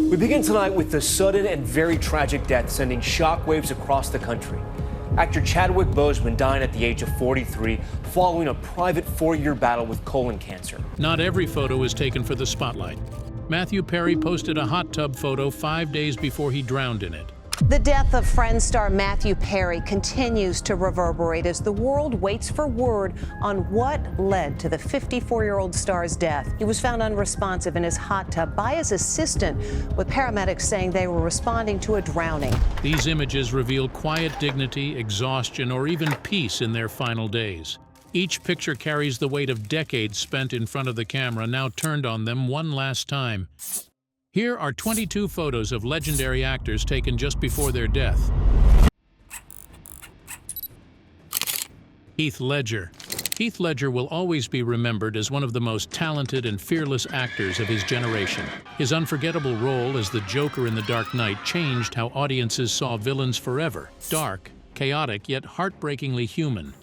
We begin tonight with the sudden and very tragic death sending shockwaves across the country. Actor Chadwick Boseman died at the age of 43 following a private 4-year battle with colon cancer. Not every photo is taken for the spotlight. Matthew Perry posted a hot tub photo 5 days before he drowned in it. The death of Friends star Matthew Perry continues to reverberate as the world waits for word on what led to the 54-year-old star's death. He was found unresponsive in his hot tub by his assistant, with paramedics saying they were responding to a drowning. These images reveal quiet dignity, exhaustion, or even peace in their final days. Each picture carries the weight of decades spent in front of the camera, now turned on them one last time. Here are 22 photos of legendary actors taken just before their death. Heath Ledger. Heath Ledger will always be remembered as one of the most talented and fearless actors of his generation. His unforgettable role as the Joker in The Dark Knight changed how audiences saw villains forever. Dark, chaotic, yet heartbreakingly human.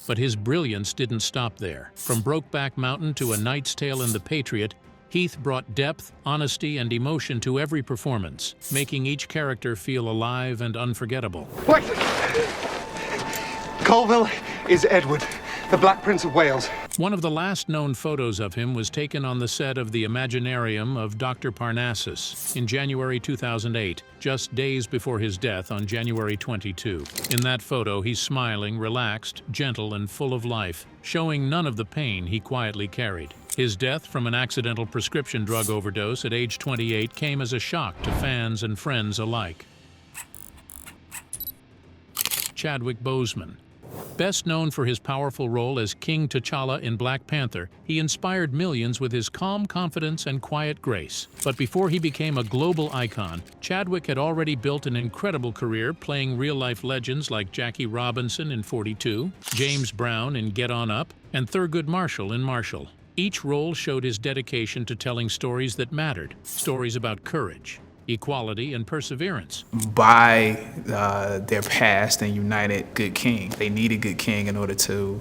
But his brilliance didn't stop there. From Brokeback Mountain to A Knight's Tale and The Patriot, Heath brought depth, honesty, and emotion to every performance, making each character feel alive and unforgettable. What? Colville is Edward, the Black Prince of Wales. One of the last known photos of him was taken on the set of the Imaginarium of Dr. Parnassus in January 2008, just days before his death on January 22. In that photo, he's smiling, relaxed, gentle, and full of life, showing none of the pain he quietly carried. His death from an accidental prescription drug overdose at age 28 came as a shock to fans and friends alike. Chadwick Boseman. Best known for his powerful role as King T'Challa in Black Panther, he inspired millions with his calm confidence and quiet grace. But before he became a global icon, Chadwick had already built an incredible career playing real-life legends like Jackie Robinson in 42, James Brown in Get On Up, and Thurgood Marshall in Marshall. Each role showed his dedication to telling stories that mattered, stories about courage, equality, and perseverance. By their past and united good king. They needed good king in order to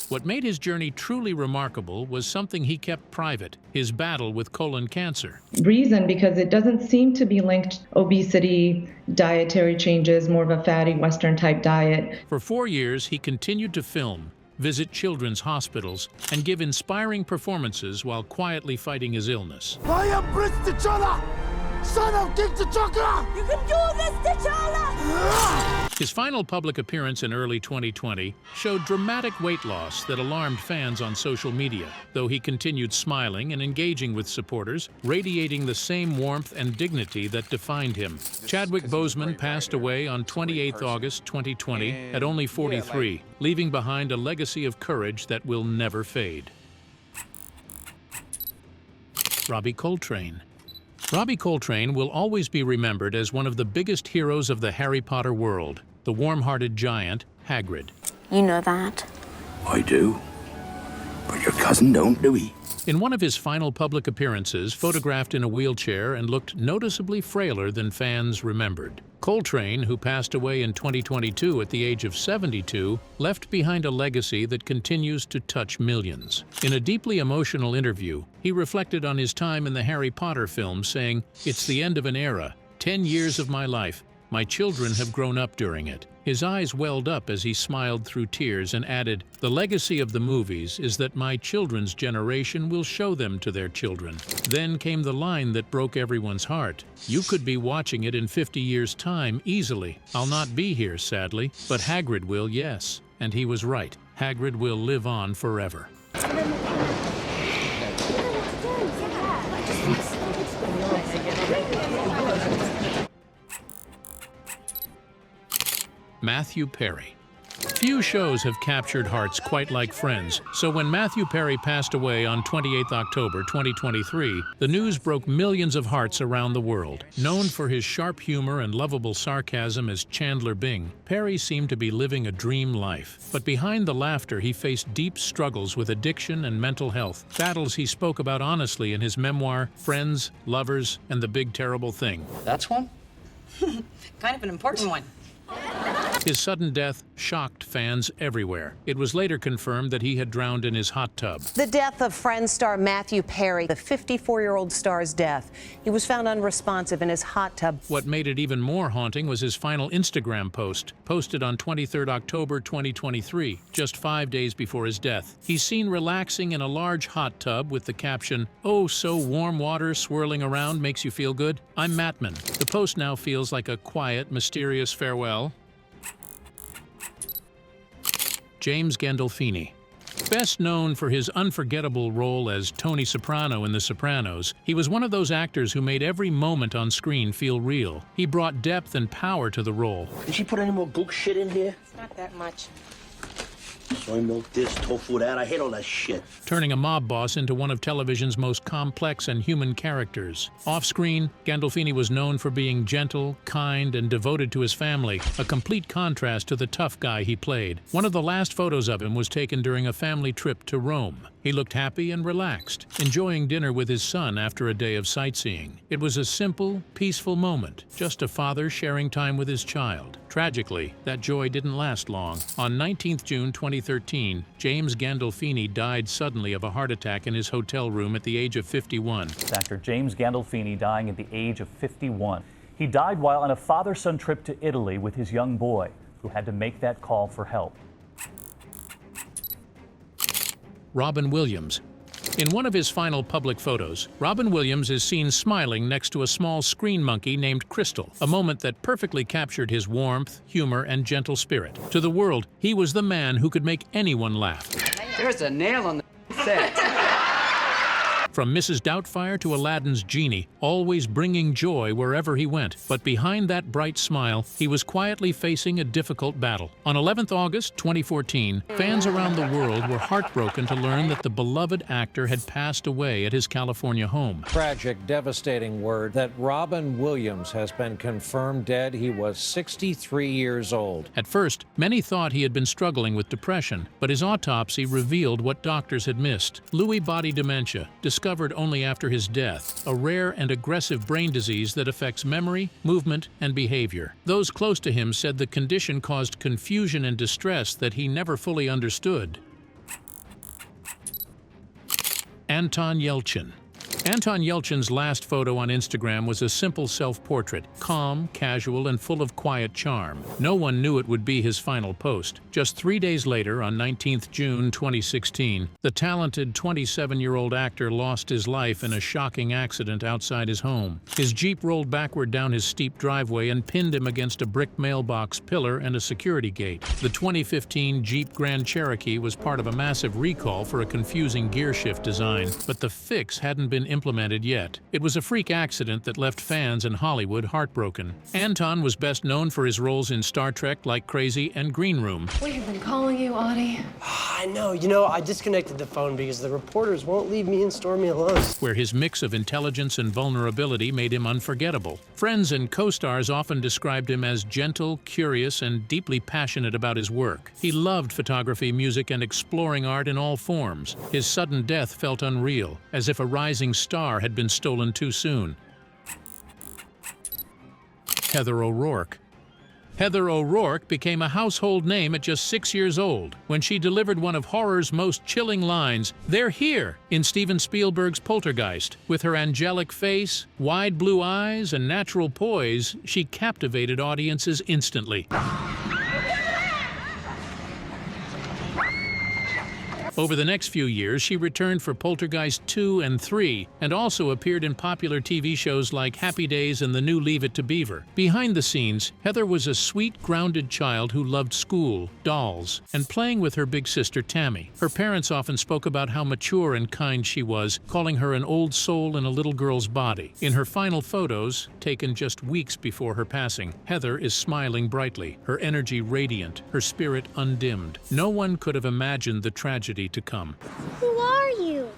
What made his journey truly remarkable was something he kept private, his battle with colon cancer. Reason, because it doesn't seem to be linked obesity, dietary changes, more of a fatty Western type diet. For 4 years, he continued to film, visit children's hospitals, and give inspiring performances while quietly fighting his illness. I am Prince T'Challa, son of King T'Challa! You can do this, T'Challa! His final public appearance in early 2020 showed dramatic weight loss that alarmed fans on social media, though he continued smiling and engaging with supporters, radiating the same warmth and dignity that defined him. Chadwick Boseman passed away on 28 August 2020 at only 43, leaving behind a legacy of courage that will never fade. Robbie Coltrane. Robbie Coltrane will always be remembered as one of the biggest heroes of the Harry Potter world, the warm-hearted giant, Hagrid. You know that? I do. But your cousin don't, do he? In one of his final public appearances, photographed in a wheelchair and looked noticeably frailer than fans remembered. Coltrane, who passed away in 2022 at the age of 72, left behind a legacy that continues to touch millions. In a deeply emotional interview, he reflected on his time in the Harry Potter films, saying, "It's the end of an era, 10 years of my life. My children have grown up during it." His eyes welled up as he smiled through tears and added, "The legacy of the movies is that my children's generation will show them to their children." Then came the line that broke everyone's heart. "You could be watching it in 50 years' time easily. I'll not be here, sadly, but Hagrid will, yes." And he was right. Hagrid will live on forever. Matthew Perry. Few shows have captured hearts quite like Friends, so when Matthew Perry passed away on 28 October 2023, the news broke millions of hearts around the world. Known for his sharp humor and lovable sarcasm as Chandler Bing, Perry seemed to be living a dream life. But behind the laughter, he faced deep struggles with addiction and mental health, battles he spoke about honestly in his memoir, Friends, Lovers, and the Big Terrible Thing. That's one? Kind of an important one. His sudden death shocked fans everywhere. It was later confirmed that he had drowned in his hot tub. The death of Friends star Matthew Perry, the 54-year-old star's death. He was found unresponsive in his hot tub. What made it even more haunting was his final Instagram post, posted on 23 October 2023, just 5 days before his death. He's seen relaxing in a large hot tub with the caption, "Oh, so warm water swirling around makes you feel good." I'm Mattman. The post now feels like a quiet, mysterious farewell. James Gandolfini. Best known for his unforgettable role as Tony Soprano in The Sopranos, he was one of those actors who made every moment on screen feel real. He brought depth and power to the role. Did she put any more gook shit in here? It's not that much. Soy milk this, tofu that, I hate all that shit. Turning a mob boss into one of television's most complex and human characters. Off-screen, Gandolfini was known for being gentle, kind, and devoted to his family, a complete contrast to the tough guy he played. One of the last photos of him was taken during a family trip to Rome. He looked happy and relaxed, enjoying dinner with his son after a day of sightseeing. It was a simple, peaceful moment, just a father sharing time with his child. Tragically, that joy didn't last long. On 19th June 2013, James Gandolfini died suddenly of a heart attack in his hotel room at the age of 51. Actor James Gandolfini dying at the age of 51. He died while on a father-son trip to Italy with his young boy, who had to make that call for help. Robin Williams. In one of his final public photos, Robin Williams is seen smiling next to a small screen monkey named Crystal, a moment that perfectly captured his warmth, humor, and gentle spirit. To the world, he was the man who could make anyone laugh. There's a nail on the set. From Mrs. Doubtfire to Aladdin's genie, always bringing joy wherever he went. But behind that bright smile, he was quietly facing a difficult battle. On 11th August 2014, fans around the world were heartbroken to learn that the beloved actor had passed away at his California home. Tragic, devastating word that Robin Williams has been confirmed dead. He was 63 years old. At first, many thought he had been struggling with depression, but his autopsy revealed what doctors had missed: Lewy body dementia, discovered only after his death, a rare and aggressive brain disease that affects memory, movement, and behavior. Those close to him said the condition caused confusion and distress that he never fully understood. Anton Yelchin. Anton Yelchin's last photo on Instagram was a simple self-portrait, calm, casual, and full of quiet charm. No one knew it would be his final post. Just 3 days later, on 19th June 2016, the talented 27-year-old actor lost his life in a shocking accident outside his home. His Jeep rolled backward down his steep driveway and pinned him against a brick mailbox pillar and a security gate. The 2015 Jeep Grand Cherokee was part of a massive recall for a confusing gear shift design, but the fix hadn't been implemented yet. It was a freak accident that left fans in Hollywood heartbroken. Anton was best known for his roles in Star Trek Like Crazy and Green Room. We have been calling you, Audie. I know. You know, I disconnected the phone because the reporters won't leave me and Stormy alone. Where his mix of intelligence and vulnerability made him unforgettable. Friends and co-stars often described him as gentle, curious, and deeply passionate about his work. He loved photography, music, and exploring art in all forms. His sudden death felt unreal, as if a rising star had been stolen too soon. Heather O'Rourke. Heather O'Rourke became a household name at just 6 years old when she delivered one of horror's most chilling lines, "They're here," in Steven Spielberg's Poltergeist. With her angelic face, wide blue eyes, and natural poise, she captivated audiences instantly. Over the next few years, she returned for Poltergeist 2 and 3, and also appeared in popular TV shows like Happy Days and the new Leave It to Beaver. Behind the scenes, Heather was a sweet, grounded child who loved school, dolls, and playing with her big sister Tammy. Her parents often spoke about how mature and kind she was, calling her an old soul in a little girl's body. In her final photos, taken just weeks before her passing, Heather is smiling brightly, her energy radiant, her spirit undimmed. No one could have imagined the tragedy to come. Who are you?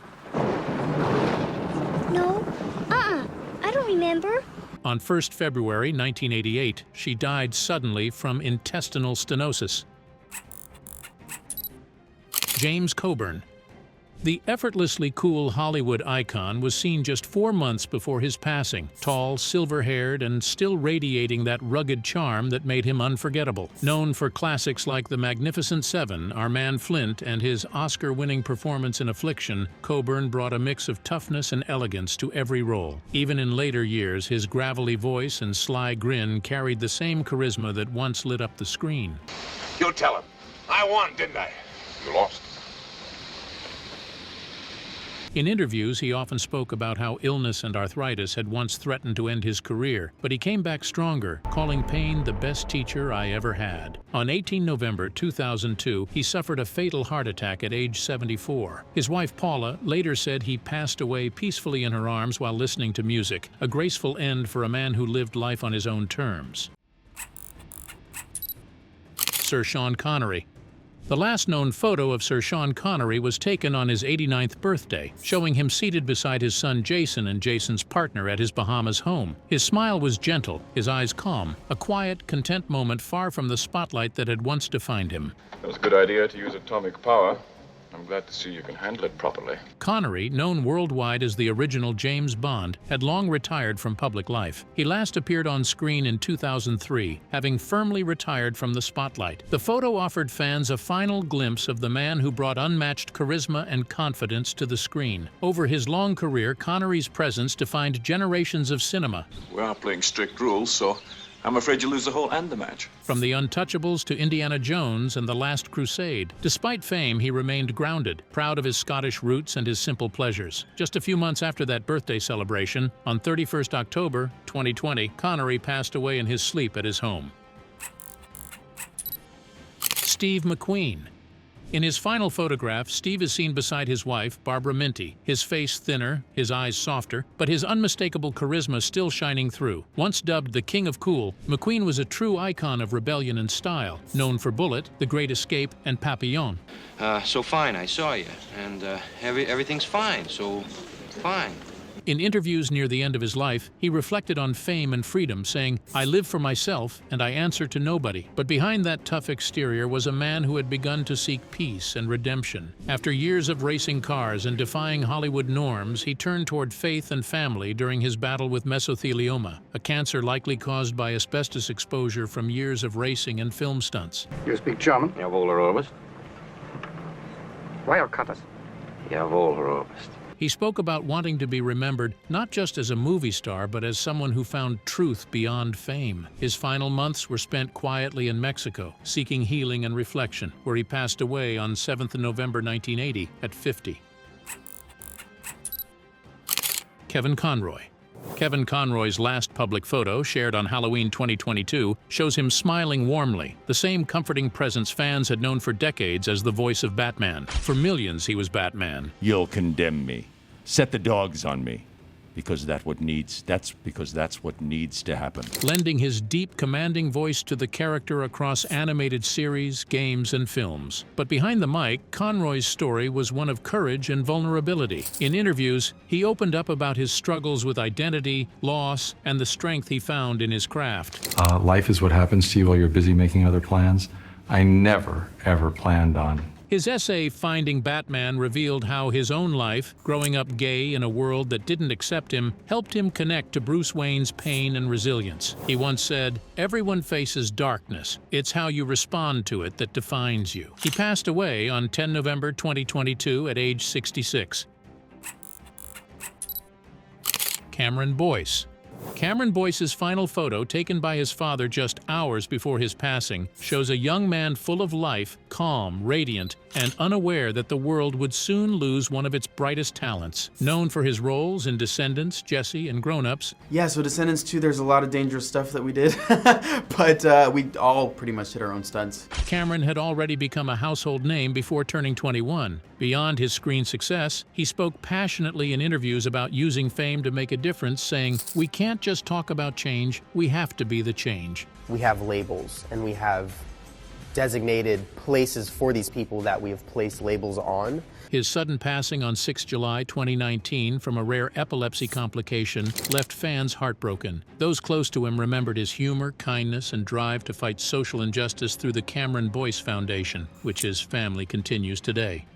No? I don't remember. On 1st February 1988, she died suddenly from intestinal stenosis. James Coburn. The effortlessly cool Hollywood icon was seen just 4 months before his passing, tall, silver-haired, and still radiating that rugged charm that made him unforgettable. Known for classics like The Magnificent Seven, Our Man Flint, and his Oscar-winning performance in Affliction, Coburn brought a mix of toughness and elegance to every role. Even in later years, his gravelly voice and sly grin carried the same charisma that once lit up the screen. You tell him. I won, didn't I? You lost. In interviews, he often spoke about how illness and arthritis had once threatened to end his career, but he came back stronger, calling pain the best teacher I ever had. On 18 November 2002, he suffered a fatal heart attack at age 74. His wife Paula later said he passed away peacefully in her arms while listening to music, a graceful end for a man who lived life on his own terms. Sir Sean Connery. The last known photo of Sir Sean Connery was taken on his 89th birthday, showing him seated beside his son Jason and Jason's partner at his Bahamas home. His smile was gentle, his eyes calm, a quiet, content moment far from the spotlight that had once defined him. It was a good idea to use atomic power. I'm glad to see you can handle it properly. Connery, known worldwide as the original James Bond, had long retired from public life. He last appeared on screen in 2003, having firmly retired from the spotlight. The photo offered fans a final glimpse of the man who brought unmatched charisma and confidence to the screen. Over his long career, Connery's presence defined generations of cinema. We are playing strict rules, so I'm afraid you'll lose the whole and the match. From The Untouchables to Indiana Jones and The Last Crusade, despite fame, he remained grounded, proud of his Scottish roots and his simple pleasures. Just a few months after that birthday celebration, on 31st October 2020, Connery passed away in his sleep at his home. Steve McQueen. In his final photograph, Steve is seen beside his wife, Barbara Minty, his face thinner, his eyes softer, but his unmistakable charisma still shining through. Once dubbed the King of Cool, McQueen was a true icon of rebellion and style, known for Bullet, The Great Escape, and Papillon. So fine, I saw you, and everything's fine, so fine. In interviews near the end of his life, he reflected on fame and freedom, saying, "I live for myself, and I answer to nobody." But behind that tough exterior was a man who had begun to seek peace and redemption. After years of racing cars and defying Hollywood norms, he turned toward faith and family during his battle with mesothelioma, a cancer likely caused by asbestos exposure from years of racing and film stunts. You speak German? Jawohl, Herr Oberst. Wire cutters. Jawohl, Herr Oberst. He spoke about wanting to be remembered not just as a movie star, but as someone who found truth beyond fame. His final months were spent quietly in Mexico, seeking healing and reflection, where he passed away on 7th November 1980 at 50. Kevin Conroy. Kevin Conroy's last public photo, shared on Halloween 2022, shows him smiling warmly, the same comforting presence fans had known for decades as the voice of Batman. For millions, he was Batman. You'll condemn me. Set the dogs on me. Because that's what needs to happen. Lending his deep, commanding voice to the character across animated series, games, and films. But behind the mic, Conroy's story was one of courage and vulnerability. In interviews, he opened up about his struggles with identity, loss, and the strength he found in his craft. Life is what happens to you while you're busy making other plans. I never, ever planned on. His essay, Finding Batman, revealed how his own life, growing up gay in a world that didn't accept him, helped him connect to Bruce Wayne's pain and resilience. He once said, "Everyone faces darkness. It's how you respond to it that defines you." He passed away on 10 November 2022 at age 66. Cameron Boyce. Cameron Boyce's final photo, taken by his father just hours before his passing, shows a young man full of life, calm, radiant, and unaware that the world would soon lose one of its brightest talents. Known for his roles in Descendants, Jesse, and Grown Ups. Yeah, so Descendants 2, there's a lot of dangerous stuff that we did, but we all pretty much did our own stunts. Cameron had already become a household name before turning 21. Beyond his screen success, he spoke passionately in interviews about using fame to make a difference, saying, "We can't just talk about change, we have to be the change." We have labels, and we have designated places for these people that we have placed labels on. His sudden passing on 6 July 2019 from a rare epilepsy complication left fans heartbroken. Those close to him remembered his humor, kindness, and drive to fight social injustice through the Cameron Boyce Foundation, which his family continues today.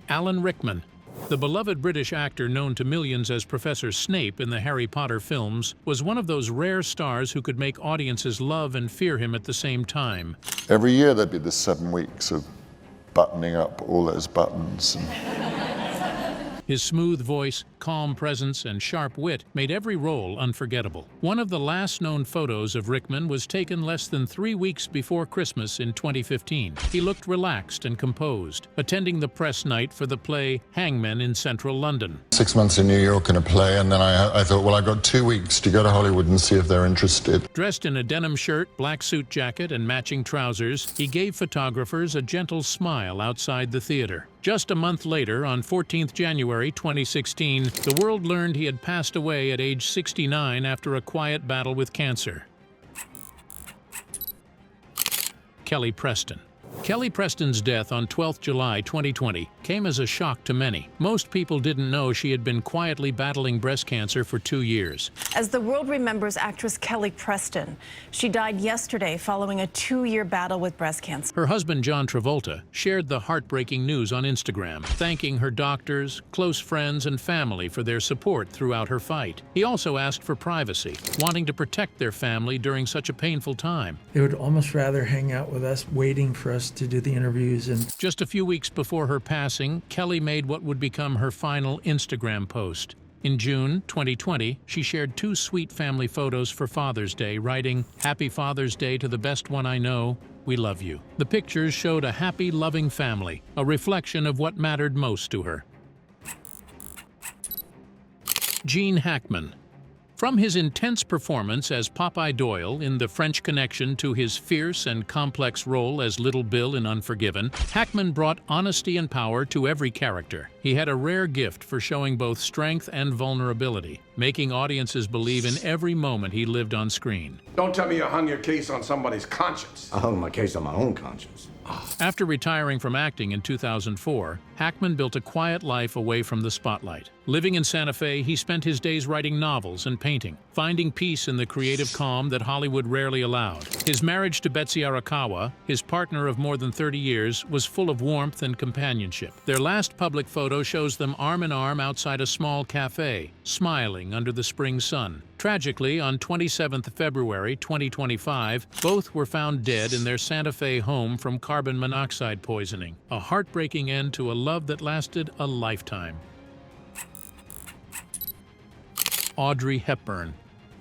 Alan Rickman. The beloved British actor known to millions as Professor Snape in the Harry Potter films was one of those rare stars who could make audiences love and fear him at the same time. Every year there'd be the 7 weeks of buttoning up all those buttons. His smooth voice, calm presence, and sharp wit made every role unforgettable. One of the last known photos of Rickman was taken less than 3 weeks before Christmas in 2015. He looked relaxed and composed, attending the press night for the play Hackman in central London. 6 months in New York in a play, and then I thought, well, I got 2 weeks to go to Hollywood and see if they're interested. Dressed in a denim shirt, black suit jacket, and matching trousers, he gave photographers a gentle smile outside the theater. Just a month later, on 14th January 2016, the world learned he had passed away at age 69 after a quiet battle with cancer. Kelly Preston. Kelly Preston's death on 12th July 2020 came as a shock to many. Most people didn't know she had been quietly battling breast cancer for 2 years. As the world remembers actress Kelly Preston, she died yesterday following a 2-year battle with breast cancer. Her husband, John Travolta, shared the heartbreaking news on Instagram, thanking her doctors, close friends, and family for their support throughout her fight. He also asked for privacy, wanting to protect their family during such a painful time. They would almost rather hang out with us, waiting for us to do the interviews. And just a few weeks before her passing, Kelly made what would become her final Instagram post. In June 2020, she shared 2 sweet family photos for Father's Day, writing, "Happy Father's Day to the best one I know. We love you." The pictures showed a happy, loving family, a reflection of what mattered most to her. Gene Hackman. From his intense performance as Popeye Doyle in The French Connection to his fierce and complex role as Little Bill in Unforgiven, Hackman brought honesty and power to every character. He had a rare gift for showing both strength and vulnerability, making audiences believe in every moment he lived on screen. Don't tell me you hung your case on somebody's conscience. I hung my case on my own conscience. After retiring from acting in 2004, Hackman built a quiet life away from the spotlight. Living in Santa Fe, he spent his days writing novels and painting, finding peace in the creative calm that Hollywood rarely allowed. His marriage to Betsy Arakawa, his partner of more than 30 years, was full of warmth and companionship. Their last public photo shows them arm in arm outside a small cafe, smiling under the spring sun. Tragically, on 27th February 2025, both were found dead in their Santa Fe home from carbon monoxide poisoning, a heartbreaking end to a love that lasted a lifetime. Audrey Hepburn.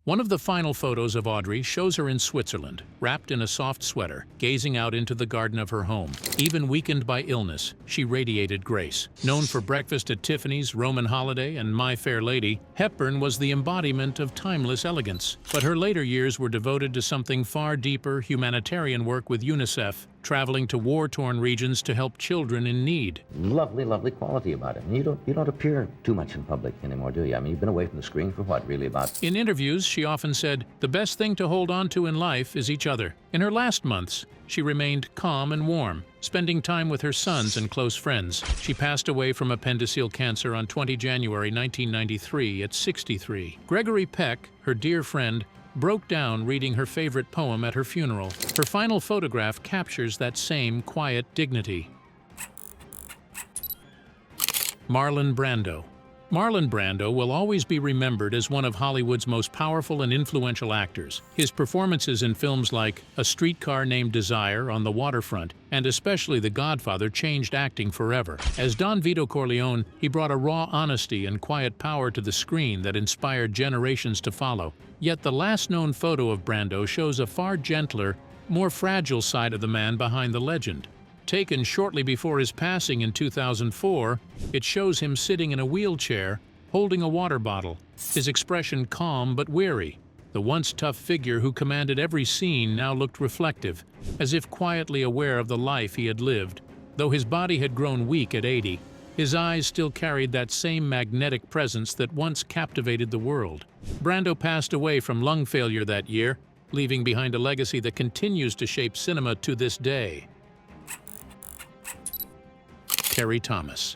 One of the final photos of Audrey shows her in Switzerland, wrapped in a soft sweater, gazing out into the garden of her home. Even weakened by illness, she radiated grace. Known for Breakfast at Tiffany's, Roman Holiday, and My Fair Lady, Hepburn was the embodiment of timeless elegance. But her later years were devoted to something far deeper, humanitarian work with UNICEF, traveling to war-torn regions to help children in need. Lovely, lovely quality about it. And you don't appear too much in public anymore, do you? I mean, you've been away from the screen for what, really, about... In interviews, she often said, "The best thing to hold on to in life is each other." In her last months, she remained calm and warm, spending time with her sons and close friends. She passed away from appendiceal cancer on 20 January 1993 at 63. Gregory Peck, her dear friend, broke down reading her favorite poem at her funeral. Her final photograph captures that same quiet dignity. Marlon Brando. Marlon Brando will always be remembered as one of Hollywood's most powerful and influential actors. His performances in films like A Streetcar Named Desire, On the Waterfront, and especially The Godfather changed acting forever. As Don Vito Corleone, he brought a raw honesty and quiet power to the screen that inspired generations to follow. Yet the last known photo of Brando shows a far gentler, more fragile side of the man behind the legend. Taken shortly before his passing in 2004, it shows him sitting in a wheelchair, holding a water bottle, his expression calm but weary. The once tough figure who commanded every scene now looked reflective, as if quietly aware of the life he had lived. Though his body had grown weak at 80, his eyes still carried that same magnetic presence that once captivated the world. Brando passed away from lung failure that year, leaving behind a legacy that continues to shape cinema to this day. Terry Thomas.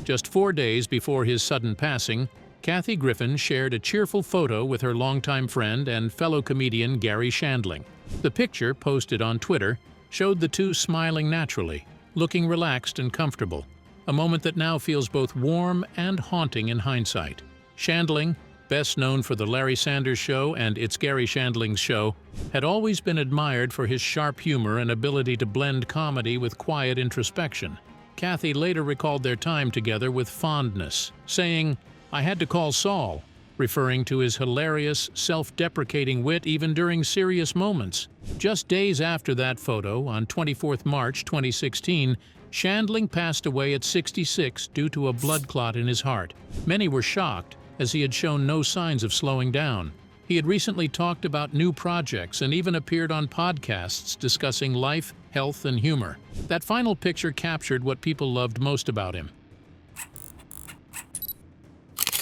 Just 4 days before his sudden passing, Kathy Griffin shared a cheerful photo with her longtime friend and fellow comedian Garry Shandling. The picture, posted on Twitter, showed the two smiling naturally, looking relaxed and comfortable, a moment that now feels both warm and haunting in hindsight. Shandling, best known for The Larry Sanders Show and It's Garry Shandling's Show, had always been admired for his sharp humor and ability to blend comedy with quiet introspection. Kathy later recalled their time together with fondness, saying, "I had to call Saul," referring to his hilarious, self-deprecating wit even during serious moments. Just days after that photo, on 24th March 2016, Shandling passed away at 66 due to a blood clot in his heart. Many were shocked, as he had shown no signs of slowing down. He had recently talked about new projects and even appeared on podcasts discussing life, health, and humor. That final picture captured what people loved most about him.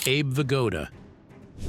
Abe Vigoda.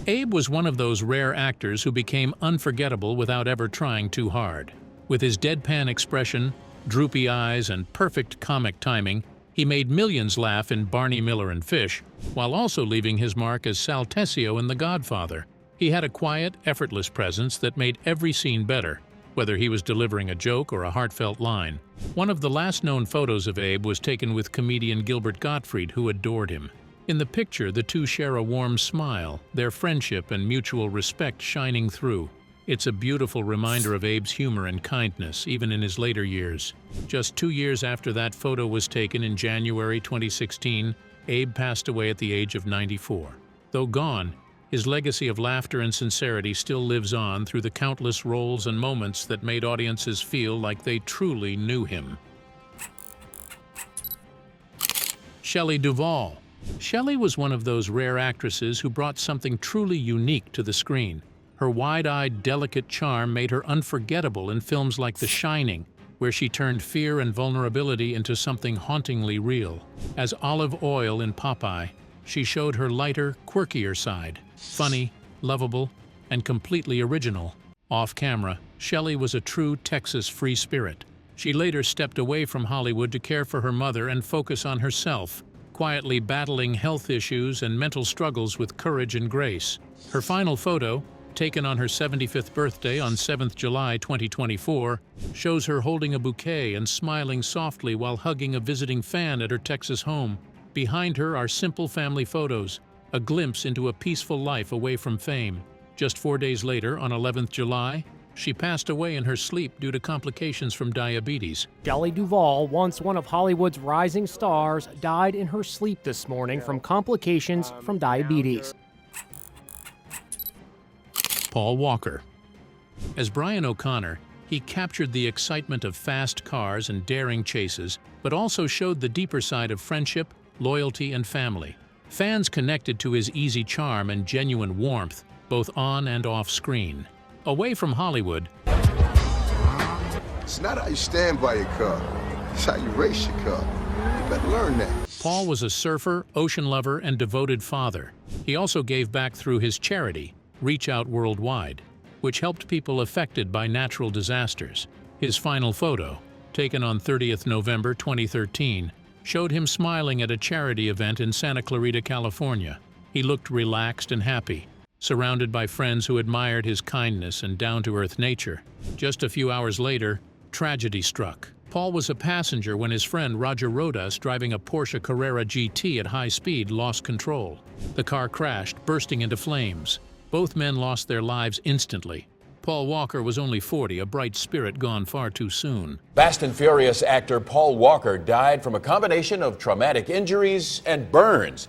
Abe was one of those rare actors who became unforgettable without ever trying too hard. With his deadpan expression, droopy eyes, and perfect comic timing, he made millions laugh in Barney Miller and Fish, while also leaving his mark as Sal Tessio in The Godfather. He had a quiet, effortless presence that made every scene better, whether he was delivering a joke or a heartfelt line. One of the last known photos of Abe was taken with comedian Gilbert Gottfried, who adored him. In the picture, the two share a warm smile, their friendship and mutual respect shining through. It's a beautiful reminder of Abe's humor and kindness, even in his later years. Just 2 years after that photo was taken in January 2016, Abe passed away at the age of 94. Though gone, his legacy of laughter and sincerity still lives on through the countless roles and moments that made audiences feel like they truly knew him. Shelley Duvall. Shelley was one of those rare actresses who brought something truly unique to the screen. Her wide-eyed, delicate charm made her unforgettable in films like The Shining, where she turned fear and vulnerability into something hauntingly real. As Olive Oyl in Popeye, she showed her lighter, quirkier side, funny, lovable, and completely original. Off-camera, Shelley was a true Texas free spirit. She later stepped away from Hollywood to care for her mother and focus on herself, quietly battling health issues and mental struggles with courage and grace. Her final photo, taken on her 75th birthday on 7th July 2024, shows her holding a bouquet and smiling softly while hugging a visiting fan at her Texas home. Behind her are simple family photos, a glimpse into a peaceful life away from fame. Just 4 days later, on 11th July, she passed away in her sleep due to complications from diabetes. Shelley Duvall, once one of Hollywood's rising stars, died in her sleep this morning from complications from diabetes. Paul Walker. As Brian O'Connor, he captured the excitement of fast cars and daring chases, but also showed the deeper side of friendship, loyalty, and family. Fans connected to his easy charm and genuine warmth, both on and off screen. Away from Hollywood, it's not how you stand by your car, it's how you race your car. You better learn that. Paul was a surfer, ocean lover, and devoted father. He also gave back through his charity, Reach Out Worldwide, which helped people affected by natural disasters. His final photo, taken on 30th November 2013, showed him smiling at a charity event in Santa Clarita, California. He looked relaxed and happy, surrounded by friends who admired his kindness and down-to-earth nature. Just a few hours later, tragedy struck. Paul was a passenger when his friend Roger Rodas, driving a Porsche Carrera GT at high speed, lost control. The car crashed, bursting into flames. Both men lost their lives instantly. Paul Walker was only 40, a bright spirit gone far too soon. Fast and Furious actor Paul Walker died from a combination of traumatic injuries and burns.